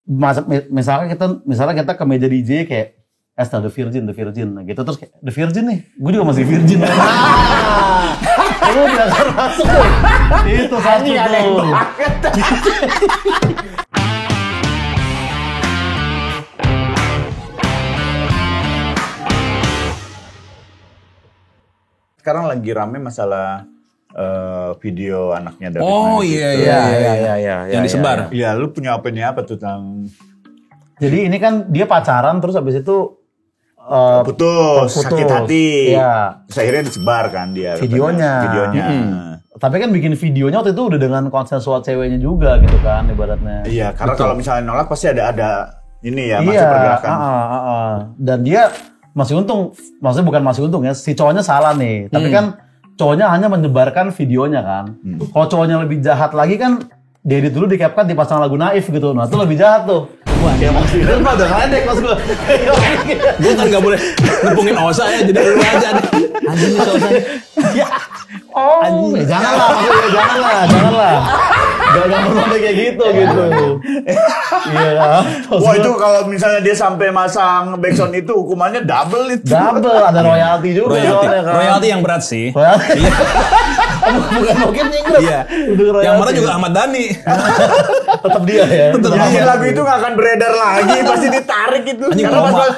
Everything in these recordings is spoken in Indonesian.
misalnya kita ke meja DJ kayak The Virgin gitu, terus kayak The Virgin nih, gue juga masih virgin. Lu udah masuk tuh. Itu satu tuh. Sekarang lagi rame masalah video anaknya David Oh Mann iya. Yang disebar. Iya, lu punya opini apa tuh tentang? Jadi ini kan dia pacaran terus habis itu putus, sakit hati. Iya. Terus akhirnya disebar kan dia. Videonya. Tapi kan bikin videonya waktu itu udah dengan konsensual ceweknya juga gitu kan ibaratnya. Iya, karena kalau misalnya nolak pasti ada ini ya, masih Iya, pergerakan. Dan dia masih untung, maksudnya bukan masih untung ya, si cowoknya salah nih. Tapi kan cowoknya hanya menyebarkan videonya kan. Kalau cowoknya lebih jahat lagi kan, dia edit dulu di-capkan dipasang lagu Naif gitu. Nah itu lebih jahat tuh. Wah, kayak maksudnya udah ngeledek mas gue. Gue kan gak boleh ngepungin Osa ya, jadi lu aja deh. Anjing nih Osa. Ya janganlah, maksudnya janganlah. Gak sampai kayak gitu. Iya kan. Wah itu kalau misalnya dia sampai masang backsound itu hukumannya double itu. Double, ada royalti juga. Royalti yang berat sih. Royalti. Bukan mungkin Inggris. Iya. Yang mana juga Ahmad Dhani. Tetap dia ya. Yakin lagu itu gak akan beredar lagi, pasti ditarik itu. Anjing karena pas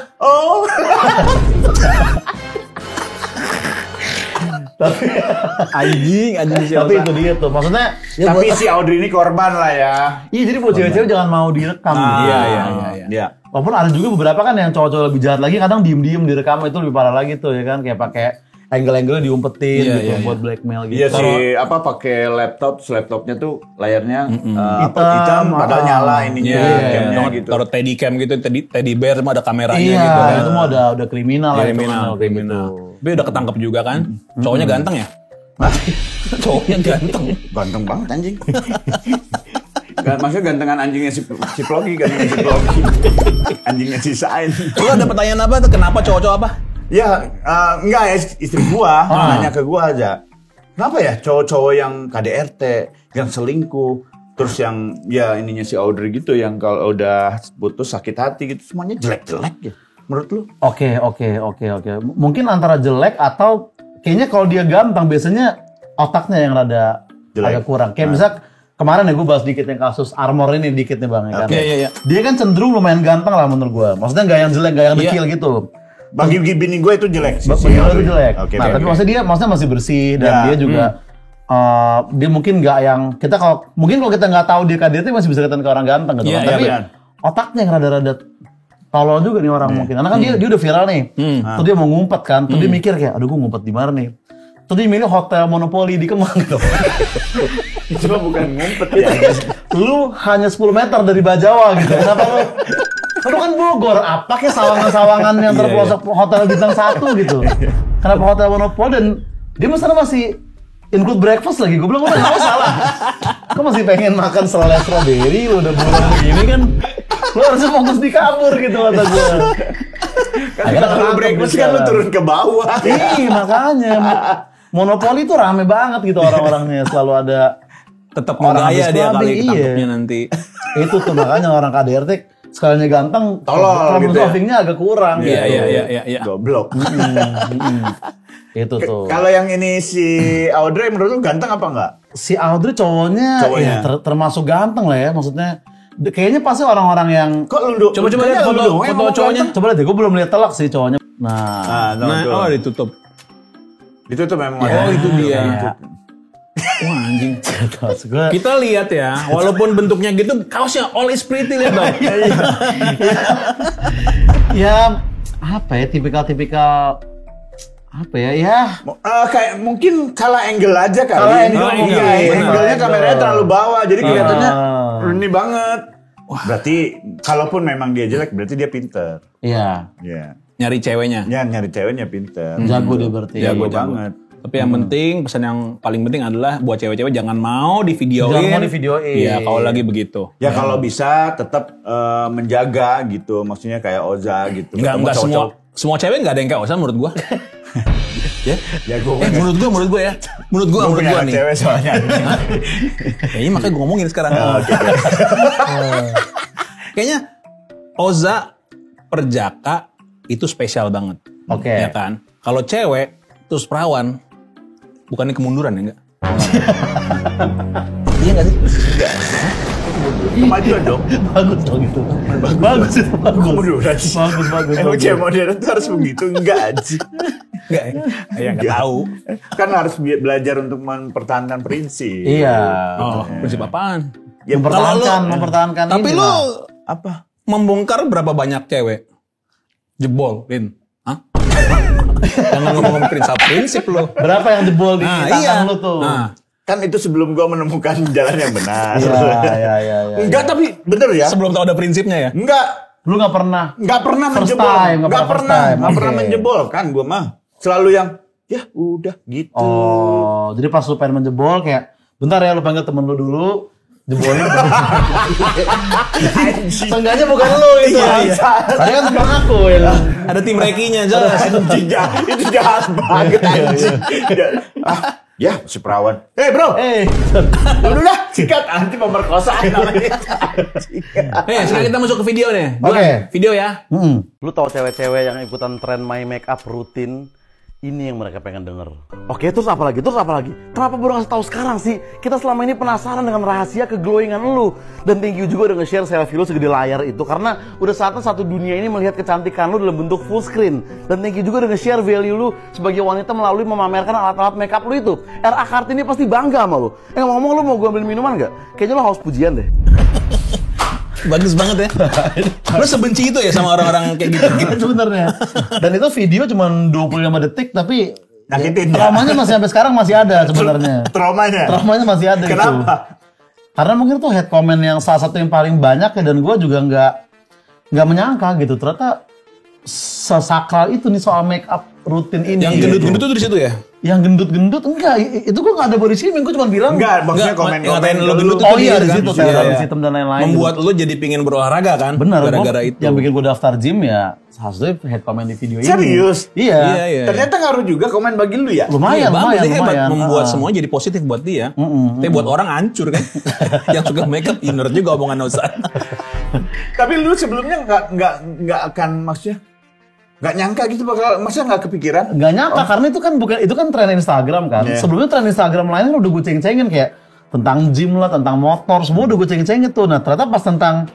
Tapi itu dia tuh, maksudnya. Ya tapi si Audrey ini korban lah ya. Iya, jadi buat cewek-cewek jangan mau direkam. Iya. Walaupun ada juga beberapa kan yang cowok-cowok lebih jahat lagi, kadang diem-diem direkam itu lebih parah lagi tuh ya kan, kayak pakai angle-angle diumpetin gitu buat blackmail gitu. Iya sih, pakai laptopnya tuh layarnya hitam padahal nyala ininya camnya gitu. Taruh teddy cam gitu, teddy bear semua ada kameranya gitu. Iya, itu mah udah kriminal lah. Kriminal. Tapi udah ketangkep juga kan. Cowoknya ganteng ya? Cowoknya ganteng. Ganteng banget anjing. Maksudnya gantengan anjingnya si Plogi. Anjingnya si Sain. Lu ada pertanyaan apa tuh? Kenapa cowok-cowok apa? Ya, enggak ya, istri gua nanya ke gua aja. Kenapa ya cowok-cowok yang KDRT, yang selingkuh, terus yang ya ininya si Audrey gitu, yang kalau udah putus sakit hati gitu, semuanya jelek-jelek ya. Menurut lu? Oke. Mungkin antara jelek atau kayaknya kalau dia ganteng biasanya otaknya yang rada agak kurang. Kayak misal kemarin ya gue bahas dikit yang kasus Armor ini dikit nih Bang ya kan. Iya. Dia kan cenderung lumayan ganteng lah menurut gue. Maksudnya nggak yang jelek, nggak yang dekil gitu. Bagi bini gue itu jelek sih. Bagi gue itu jelek. Tapi maksudnya dia masih bersih dan dia juga dia mungkin nggak yang kita kalau kita nggak tahu dia KDRT masih bisa kelihatan ke orang ganteng gitu. Tapi otaknya yang rada-rada tolol juga nih orang mungkin. Karena kan dia udah viral nih. Terus dia mau ngumpet kan. Terus dia mikir kayak, aduh gue ngumpet di mana nih. Terus dia milih hotel Monopoly di Kemang gitu. Itu bukan ngumpet ya. Lu hanya 10 meter dari Bajawa gitu. Kenapa lu? Lu kan Bogor, apa kayak sawangan-sawangan yang terpelosok hotel bintang 1 gitu. Kenapa hotel Monopoly dan dia masih include breakfast lagi. Gue bilang, nggak salah. Kok masih pengen makan selai strawberry, lu udah bulan begini kan. Lu harusnya fokus di kabur gitu kata gue. Karena kalau breakfast kan lu turun ke bawah. Iya makanya. Monopoly tuh rame banget gitu orang-orangnya. Selalu ada. Tetap mau gaya dia kali ketangkepnya nanti. Itu tuh makanya orang KDRT sekalinya ganteng. Tolol gitu ya. Solvingnya agak kurang. Iya. Goblok. Itu tuh. Kalau yang ini si Audrey menurut lu ganteng apa enggak? Si Audrey cowoknya. Ya, termasuk ganteng lah ya. Maksudnya kayaknya pasti orang-orang yang. Kok lu coba lihat foto cowoknya. Coba lihat, gue belum lihat telak sih cowoknya. Nah, ditutup. Ditutup memang. Oh itu dia. Wah anjing. Kita lihat ya, walaupun bentuknya gitu, kaosnya all is pretty lihat dong. Ya apa ya, tipikal apa ya? Kayak mungkin salah angle aja kali. Angle-nya kameranya terlalu bawah, jadi kelihatannya ini banget. Wah. Berarti kalaupun memang dia jelek, berarti dia pinter. Iya. Nyari ceweknya. Ya, nyari ceweknya pinter. Jago dia berarti. Jago banget. Tapi yang penting, pesan yang paling penting adalah buat cewek-cewek jangan mau divideoin. Jangan mau divideoin. Iya, kalau lagi begitu. Ya kalau bisa tetap menjaga gitu. Maksudnya kayak Oza gitu. Enggak semua cewek enggak ada yang kayak Oza menurut gua. Ya gua. Menurut gua ya. Menurut gua nih. Cewek soalnya. Ini makanya gua ngomongin sekarang. Kayaknya Oza Perjaka itu spesial banget. Oke. Ya kan? Kalau cewek terus perawan, bukannya kemunduran ya enggak? Iya nggak sih? Enggak. Kemajuan dong. Bagus dong itu. Bagus itu, bagus. Kemunduran. Bagus. Emang cewek modern tuh harus begitu? Enggak aja. Enggak ya? Nggak tahu. Kan harus belajar untuk mempertahankan prinsip. Iya. Oh, prinsip apaan? Ya, Mempertahankan Tapi ini lu lah. apa? membongkar berapa banyak cewek? Jebol, Rin. Hah? Jangan ngomong prinsip lu. Berapa yang jebol di tangan lu tuh? Nah, Kan itu sebelum gua menemukan jalan yang benar. Iya. Enggak, tapi bener ya. sebelum tahu ada prinsipnya ya. Enggak Lu nggak pernah. menjebol. Nggak pernah menjebol kan gua mah. Selalu yang ya udah gitu. Oh, jadi pas lu pengen menjebol kayak, bentar ya lu panggil temen lu dulu, jebolnya. Seenggaknya bukan lu itu. Iya. Tadi kan temen aku ya. Ada tim rekinya jelas. Itu jahat banget anjing. Ya, si perawan. Bro, udah dah, sikat anti pemerkosaan namanya. Sekarang kita masuk ke video nih. Oke. Video ya. Lu tahu cewek-cewek yang ikutan tren my makeup rutin? Ini yang mereka pengen denger. Oke, terus apa lagi? Kenapa baru ngasih tahu sekarang sih? Kita selama ini penasaran dengan rahasia keglowingan lu. Dan thank you juga udah nge-share selfie lu segede layar itu. Karena udah saatnya satu dunia ini melihat kecantikan lu dalam bentuk full screen. Dan thank you juga udah nge-share value lu sebagai wanita melalui memamerkan alat-alat makeup lu itu. RA Kartini pasti bangga sama lu. Ngomong-ngomong, lu mau gue ambil minuman gak? Kayaknya lu haus pujian deh. Bagus banget ya. Lu sebenci itu ya sama orang-orang kayak gitu. Sebenarnya. Dan itu video cuma 25 detik tapi Nyakitin ya? traumanya masih sampai sekarang masih ada sebenarnya. Traumanya masih ada. Kenapa? Gitu. Karena mungkin tuh head comment yang salah satu yang paling banyak ya, dan gue juga nggak menyangka gitu ternyata sesakral itu nih soal make up rutin ini. Yang gendut-gendut tuh di situ ya? Yang gendut-gendut enggak, itu gue nggak ada body shaming, gue cuma bilang Enggak, maksudnya komen-komen lu gendut oh itu iya di kan? situ teroris hitam dan lain-lain. Membuat lu jadi pingin berolahraga kan? Bener, gara-gara itu. yang bikin gue daftar gym ya salah satu head comment di video ini. Serius? Iya. Ternyata ngaruh juga komen bagi lu ya? Lumayan, Dia hebat lumayan. membuat semua jadi positif buat dia. Tapi buat orang hancur kan. Yang suka makeup inner juga omongan Oza. Tapi lu sebelumnya nggak akan maksudnya nggak nyangka gitu bakal, maksudnya nggak kepikiran? Nggak nyangka karena itu kan tren Instagram kan. Yeah. Sebelumnya tren Instagram lain kan udah gue ceng-cengin kayak tentang gym lah, tentang motor, semua udah gue ceng-cengin tuh. Nah ternyata pas tentang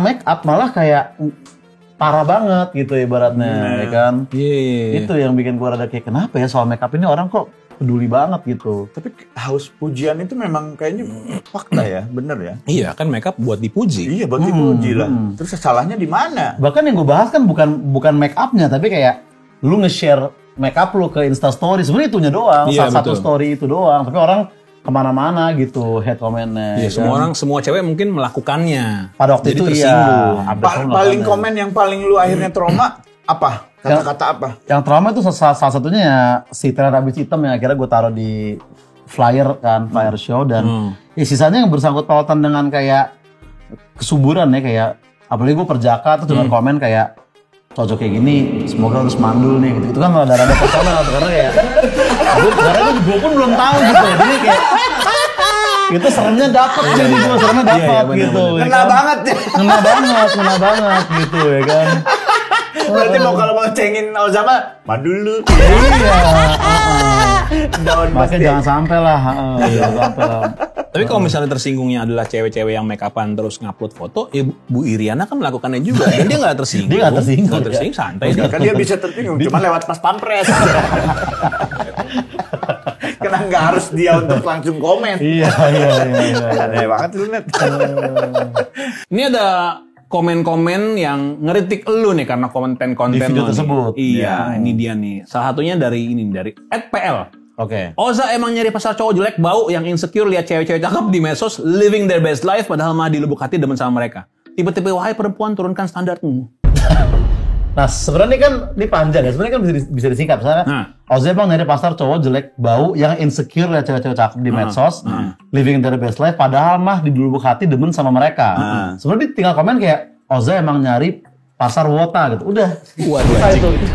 make up malah kayak parah banget gitu ibaratnya, ya kan? Iya. Itu yang bikin gue rada kayak kenapa ya soal make up ini orang kok peduli banget gitu. Tapi haus pujian itu memang kayaknya fakta ya, bener ya? Iya kan makeup buat dipuji. Iya, buat dipuji lah. Terus salahnya di mana? Bahkan yang gue bahas kan bukan make upnya, tapi kayak lu nge-share make up lu ke Insta Story, sebenarnya itunya doang, Iya, satu betul. story itu doang. Tapi orang kemana-mana gitu head comment-nya. Iya, kan? semua cewek mungkin melakukannya. Pada waktu Jadi itu tersinggung. iya. Sampai sekarang Paling makanya. komen yang paling lu akhirnya trauma apa? Kata-kata apa? Yang trauma itu salah satunya ya si Teletubbies hitam yang akhirnya gue taruh di flyer show dan ya sisanya yang bersangkut pautan dengan kayak kesuburan ya, kayak apalagi gue perjaka tuh dengan komen kayak cocok kayak gini, semoga harus mandul nih gitu. Itu kan rada-rada personal karena kayak gue pun belum tahu gitu. Jadi kayak itu seremnya dapet jadi gue seremnya dapet gitu. Kena banget ya. Kena banget gitu ya kan. Berarti kalau mau cengin Ozama, mandul lu. Iya. Daun Makanya pasti. jangan sampai lah. Jangan sampai lah. Tapi kalau misalnya tersinggungnya adalah cewek-cewek yang make upan terus ngupload foto, ya Bu Iriana kan melakukannya juga. Dan dia nggak tersinggung. Dia nggak tersinggung, Nggak tersinggung, santai dia. Kan dia bisa tersinggung, cuma lewat pas pampres. Karena nggak harus dia untuk langsung komen. Iya. Aneh banget lu, Net. Ini ada komen-komen yang ngeritik lu nih karena konten-konten Di video lu nih. tersebut. Iya, ini dia nih. Salah satunya dari @pl. Oke. Oza emang nyari pasar cowok jelek bau yang insecure lihat cewek-cewek cakep di medsos living their best life padahal mah di lubuk hati demen sama mereka. Tipe-tipe wahai perempuan turunkan standarmu. Nah sebenarnya kan ini panjang ya. Sebenarnya kan bisa disingkat. Misalnya Oza emang nyari pasar cowok jelek bau yang insecure lihat cewek-cewek cakep di medsos, living their best life padahal mah di lubuk hati demen sama mereka. Sebenarnya dia tinggal komen kayak Oza emang nyari pasar wota gitu. Udah. Waduh, Selesai anjing. itu.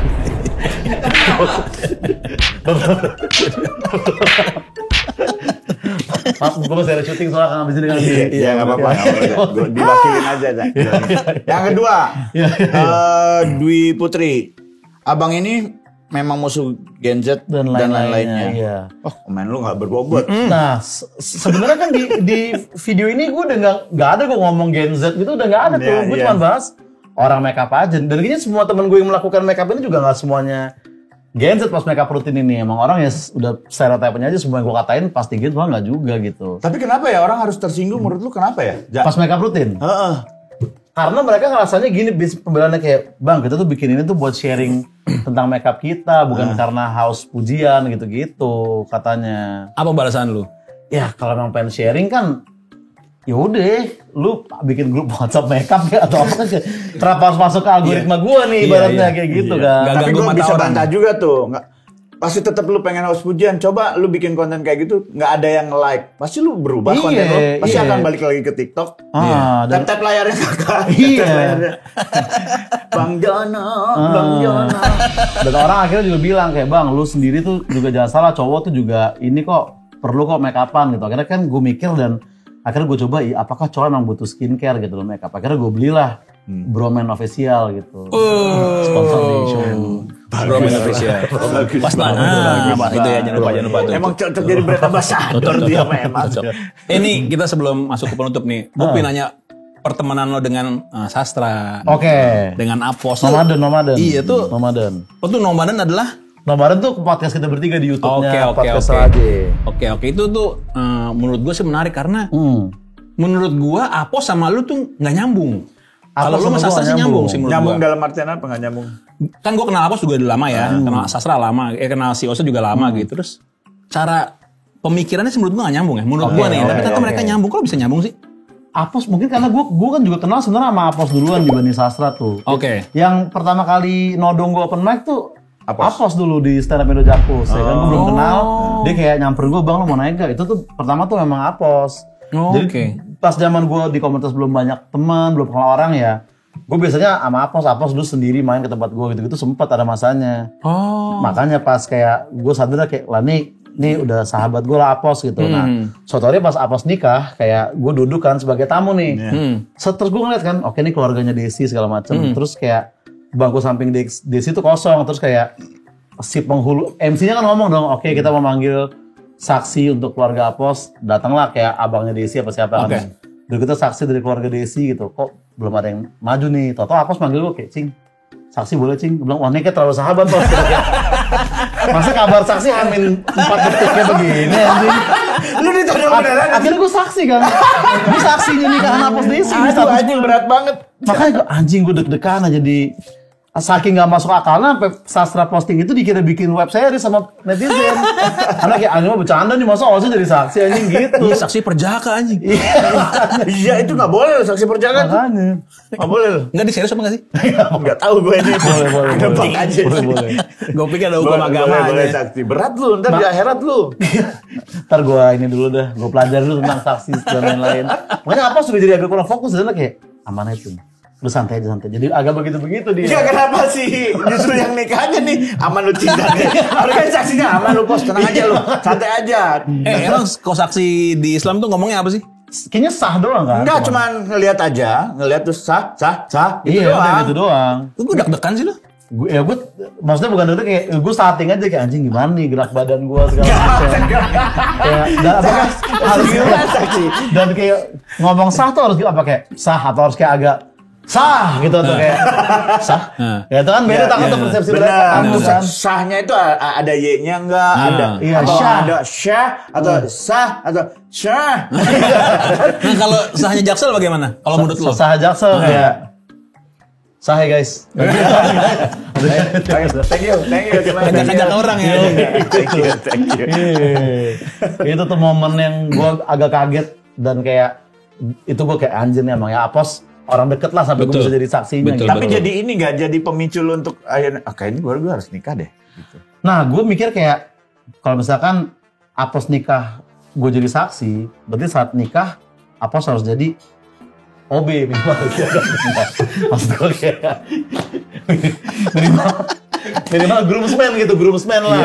Gue masih ada syuting soalnya kan abis ini kan. Iya, nggak apa-apa. Gue diwakilin aja. Zak. Yang kedua, Dwi Putri. Abang ini memang musuh Gen Z dan lain-lainnya. Iya. Oh, komen lu nggak berbobot. Nah, sebenarnya kan di video ini gue udah nggak ada gue ngomong Gen Z gitu, udah nggak ada tuh. Gue cuma bahas orang makeup aja. Dan kayaknya semua temen gue yang melakukan makeup ini juga nggak semuanya Gen Z pas makeup rutin ini. Emang orang ya udah stereotipnya aja semua yang gue katain pasti Gen Z, nggak juga gitu. Tapi kenapa ya orang harus tersinggung? Menurut lu kenapa ya? Pas makeup rutin? Karena mereka ngerasanya gini, pembelaannya kayak, bang kita tuh bikin ini tuh buat sharing tentang makeup kita, bukan karena haus pujian gitu-gitu katanya. Apa balasan lu? Ya kalau memang pengen sharing kan, yaudah, lu bikin grup WhatsApp makeup ya atau apa kan? Kenapa harus masuk ke algoritma gua nih, ibaratnya kayak gitu kan? Nggak Tapi ganggu gue mata bisa orang. bantah juga tuh. Pasti tetap lu pengen haus pujian. Coba lu bikin konten kayak gitu, nggak ada yang like. Pasti lu berubah konten lu. Pasti akan balik lagi ke TikTok. Tap-tap layarnya kakak. Iya. Bang Jono, Bang Jono. Dan orang akhirnya juga bilang kayak, bang lu sendiri tuh juga jangan salah, cowok tuh juga ini kok perlu kok make upan gitu. Akhirnya kan gue mikir dan akhirnya gue coba, apakah cowok emang butuh skincare gitu loh make up. Akhirnya gue belilah Broman Official gitu. Sponsor di show. Broman Official. Pas banget. Itu ya, jangan lupa tuh. Emang cocok jadi brand ambassador dia memang. Ini kita sebelum masuk ke penutup nih, gue pengen nanya pertemanan lo dengan Sastra. Oke. Dengan Apos. Nomaden. Iya tuh. Nomaden. Oh tuh Nomaden adalah? Nomaden tuh podcast kita bertiga di YouTube-nya. Oke. Oke. Itu tuh menurut gue sih menarik karena menurut gue Apos sama lu tuh nggak nyambung. Kalau lu sama Sastra sih nyambung sih menurut gue. Nyambung dalam artian apa nggak nyambung? Kan gue kenal Apos juga udah lama ya, kenal Sastra lama, kenal si Oso juga lama gitu. Terus cara pemikirannya sih menurut gue gak nyambung ya, menurut gue nih. Tapi ternyata mereka nyambung. Kok bisa nyambung sih? Apos mungkin karena gue kan juga kenal sebenarnya sama Apos duluan dibanding Sastra tuh. Oke. Yang pertama kali nodong gue open mic tuh Apos dulu di stand up Indo Jakus. Ya kan gue belum kenal. Dia kayak nyamperin gue, bang lu mau naik gak? Itu tuh pertama tuh memang Apos. Jadi pas zaman gue di komunitas belum banyak teman, belum kenal orang ya. Gue biasanya sama Apos dulu sendiri main ke tempat gue gitu-gitu, sempat ada masanya. Makanya pas kayak gue sadar kayak lah nih udah sahabat gue lah Apos gitu. Nah, suatu hari pas Apos nikah, kayak gue duduk kan sebagai tamu nih. Terus gue ngeliat kan, oke ini keluarganya Desi segala macam. Terus kayak bangku samping Desi tuh kosong. Terus kayak si penghulu MC-nya kan ngomong dong, oke kita mau manggil saksi untuk keluarga Apos. Datanglah kayak abangnya Desi apa siapa kan. Udah kita saksi dari keluarga Desi gitu, kok belum ada yang maju nih. Tau-tau Apos manggil gue kayak, Cing, saksi boleh Cing? Gue bilang, wah ini kayak terlalu sahabat Pos. Masa kabar saksi hamin 4 detik kayak begini anjing. Lu ditodong beneran. Akhirnya gue saksi kan. Gue saksinya nikahan Apos Desi. Aduh anjing berat banget. Makanya gue anjing gue deg-degan aja saking gak masuk akalnya sampai Sastra posting itu dikira bikin web series sama netizen. Karena kayak anjing mah bercanda nih, masa Ozo jadi saksi anjing gitu. Iya, saksi perjaka anjing. Iya itu nggak boleh loh, saksi perjaka tuh. Makanya. Nggak boleh loh. Enggak di serius apa enggak sih? Nggak tahu gue ini. Boleh. Nebak aja. Boleh. Gue pikir ada hukum agama Boleh aja. saksi. Berat lu, ntar di akhirat lu. Ntar gue ini dulu dah, gue pelajari dulu tentang saksi dan lain-lain. Makanya apa sudah jadi agak kurang fokus, dan kayak aman aja tuh. Lu santai aja. Jadi agak begitu-begitu dia. Ya kenapa sih? Justru yang nikahnya nih aman lu cinta deh. Organisasinya aman lu Pos, tenang aja lu. Santai aja. Emang kok saksi di Islam tuh ngomongnya apa sih? Kayaknya sah doang kan? Enggak, cuman ngelihat aja, ngelihat terus sah, gitu Iya, doang. udah gitu doang. Gue deg-degan sih lo. Gue maksudnya bukan deg-degan, kayak gue starting aja kayak anjing gimana nih gerak badan gue segala macam. Kayak apakah harus dan kayak ngomong sah tuh harus apa kayak sah atau harus kayak agak sah gitu atau kayak sah. Ya itu kan beda takut tuh persepsi mereka. Benar. Sahnya itu ada y-nya enggak, ada iya, atau syah. ada syah atau sah atau syah. Nah kalau sahnya Jaksel bagaimana? Kalau menurut lo? Sah Jaksel kayak sah ya guys. Thank you. Ngajak-ngajak orang ya. Thank you. Itu tuh momen yang gue agak kaget dan kayak itu gue kayak anjir nih emang ya Apos orang deket lah sampai gue bisa jadi saksinya. Betul, gitu. Tapi jadi ini nggak jadi pemicu lu untuk akhirnya kayaknya gue harus nikah deh. Gitu. Nah gue mikir kayak kalau misalkan Apos nikah gue jadi saksi, berarti saat nikah Apos harus jadi OB minimal. Maksud gue kayak Minimal groomsman gitu, groomsman lah.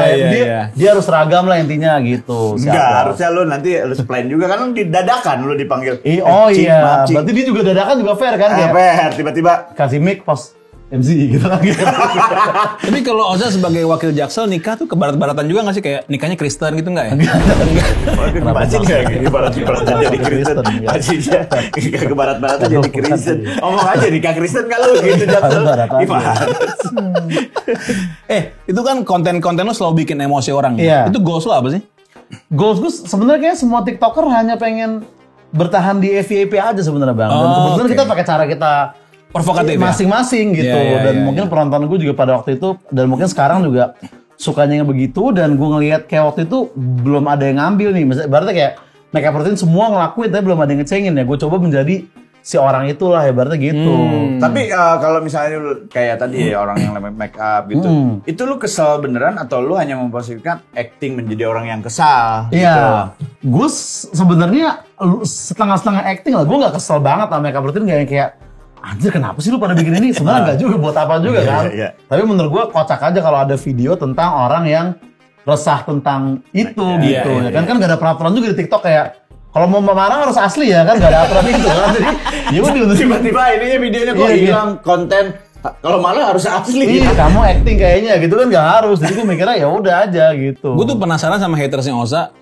Dia harus seragam lah intinya gitu. Enggak, harusnya lu nanti lu plan juga kan lu didadakan lu dipanggil. Iya. Berarti dia juga dadakan juga fair kan? Fair, tiba-tiba kasih mic pas MC gitu kan. Tapi kalau Oza sebagai wakil Jaksel nikah tuh ke barat-baratan juga nggak sih, kayak nikahnya Kristen gitu nggak ya? Pasti nggak ke barat-baratan jadi Kristen. Pastinya nikah ke barat-baratan jadi Kristen. Omong aja nikah Kristen kalau gitu Jaksel. Gimana? Itu kan konten-konten lo selalu bikin emosi orang. Iya. Itu goals lo apa sih? Goals gue sebenarnya kayak semua TikToker hanya pengen bertahan di FYP aja sebenarnya Bang. Dan kebetulan kita pakai cara kita provokatif masing-masing gitu. Dan mungkin penonton gue juga pada waktu itu dan mungkin sekarang juga sukanya yang begitu, dan gue ngelihat kayak waktu itu belum ada yang ngambil nih. Misalnya berarti kayak Makeup Routine semua ngelakuin tapi belum ada yang ngecengin ya. Gue coba menjadi si orang itulah ya, berarti gitu. Tapi kalau misalnya lu kayak tadi orang yang make up gitu, itu lu kesel beneran atau lu hanya memposisikan acting menjadi orang yang kesal? Iya, gue sebenarnya setengah-setengah acting lah. Gue nggak kesel banget sama Makeup Routine, kayak anjir kenapa sih lu pada bikin ini? Sebenarnya nggak juga buat apa juga kan. Tapi menurut gue kocak aja kalau ada video tentang orang yang resah tentang itu gitu. Ya kan nggak ada peraturan juga di TikTok kayak kalau mau marah harus asli ya kan, nggak ada aturan gitu kan. Jadi ya udah tiba-tiba ininya videonya kok hilang konten. Kalau malah harus asli. Iya, kamu acting kayaknya gitu kan nggak harus. Jadi gue mikirnya ya udah aja gitu. Gue tuh penasaran sama hatersnya Oza.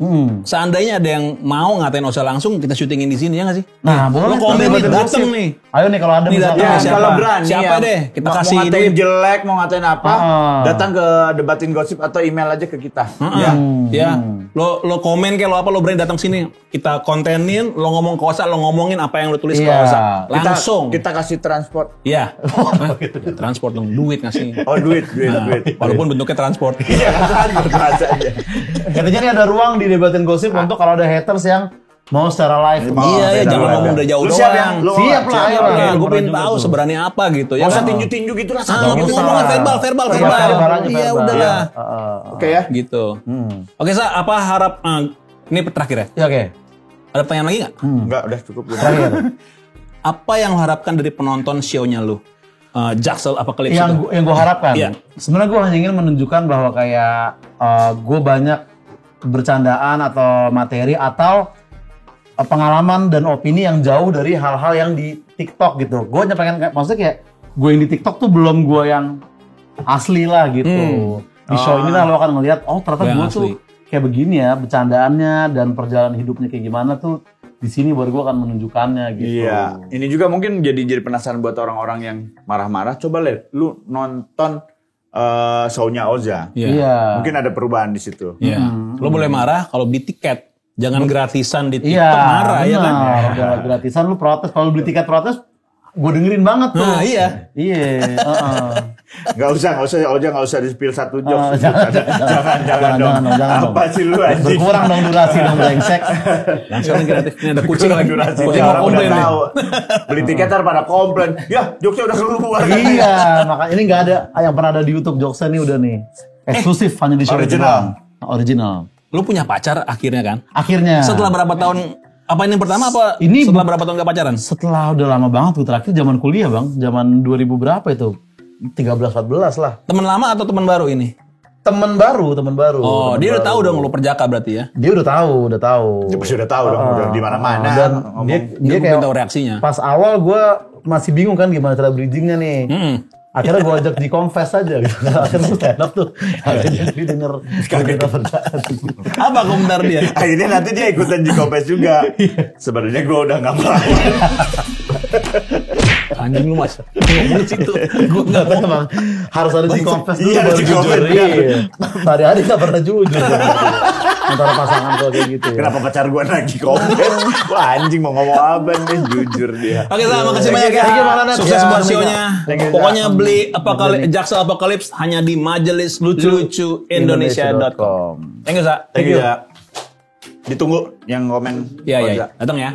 Seandainya ada yang mau ngatain Oza langsung, kita syutingin di sini ya nggak sih? Nah, boleh. Lo komen nih, dateng nih. Ayo nih kalau ada Ya, kalau berani siapa ya, deh? Kita mau kasih ngatain ini. jelek, mau ngatain apa, datang ke Debatin Gosip atau email aja ke kita. Ya, lo komen kayak lo apa, lo berani datang sini. Kita kontenin, lo ngomong ke Oza, lo ngomongin apa yang lo tulis ke Oza. Langsung. Kita kasih transport. Iya. Transport dong, duit ngasih. Oh, duit. Walaupun bentuknya transport. Iya, transport aja. Katanya nih ada ruang di Debatin Gosip untuk kalau ada haters yang mau secara live. Iya, jangan ngomong udah jauh Lu doang. siap ya? Lu Siap lah, ayo lah. Gue pengen tahu seberani apa gitu. Ya Nggak usah kan? tinju-tinju gitu lah. Gitu ngomongnya verbal. Iya, udahlah. Oke ya. Gitu. Oke, Sa, apa harap ini terakhir ya? Ya oke. Ada pertanyaan lagi nggak? Enggak, udah cukup. Terakhir. Apa yang lo harapkan dari penonton show-nya lu? Jaksel Apocalypse itu? Yang gue harapkan. Iya. Sebenarnya gue hanya ingin menunjukkan bahwa kayak gue banyak bercandaan atau materi atau pengalaman dan opini yang jauh dari hal-hal yang di TikTok gitu. Gue hanya pengen maksudnya kayak gue yang di TikTok tuh belum gue yang asli lah gitu. Di show ini lah lo akan ngeliat, oh ternyata gue tuh kayak begini ya bercandaannya dan perjalanan hidupnya kayak gimana tuh. Di sini baru gue akan menunjukkannya gitu. Iya, ini juga mungkin jadi penasaran buat orang-orang yang marah-marah. Coba lihat, lu nonton show-nya Oza. Iya. Mungkin ada perubahan di situ. Iya. Lo boleh marah kalau beli tiket. Jangan gratisan di TikTok marah ya kan. Iya, gratisan lu protes. Kalau beli tiket protes, gue dengerin banget tuh. Nah, iya. Iya. Nggak usah Oja nggak usah di-spill satu jokes. Jangan dong. Apa sih lu anjing? Berkurang dong durasi dong brengsek. Langsung kreatif. Ini ada kucing lagi. Durasi Kucing orang mau udah komplain nih. tahu. Beli tiket ntar pada komplain. Ya, jokesnya udah keluar. Iya, makanya ini nggak ada yang pernah ada di YouTube jokesnya nih udah nih. Eksklusif hanya di show original. Lu punya pacar akhirnya kan? Akhirnya. Setelah berapa tahun? Apa ini yang pertama apa? Ini setelah berapa tahun gak pacaran? Setelah udah lama banget tuh, terakhir zaman kuliah bang, zaman 2000 berapa itu? 13-14 lah. Teman lama atau teman baru ini? Temen baru. Oh, dia udah tahu dong lu perjaka berarti ya? Dia udah tahu. Dia pasti udah tahu dong, udah di mana-mana. Dan dia kayak tahu reaksinya. Pas awal gue masih bingung kan gimana cara bridgingnya nih. Akhirnya gue ajak di confess aja gitu. Akhirnya gue stand up tuh. Akhirnya dia denger. Apa komentar dia? Akhirnya nanti dia ikutan di confess juga. Sebenarnya gue udah nggak mau. Anjing lu mas. Ngomong situ. Gue Nggak tahu emang. Harus ada di confess dulu Iya, baru di jujur. confess. Iya. Hari-hari gak pernah jujur. Antara pasangan tuh kayak gitu ya. Kenapa pacar gue lagi confess? Wah anjing mau ngomong apa nih, jujur dia. Oke, Sa, makasih banyak ya. Thank you, Malanat. Sukses Ya, buat show-nya. Thank you, Sa. Pokoknya beli Jaksel Apocalypse hanya di Majelis Lucu Indonesia.com. Thank you, Sa. Thank you ya. Ditunggu yang komen. Iya, Oza. datang ya.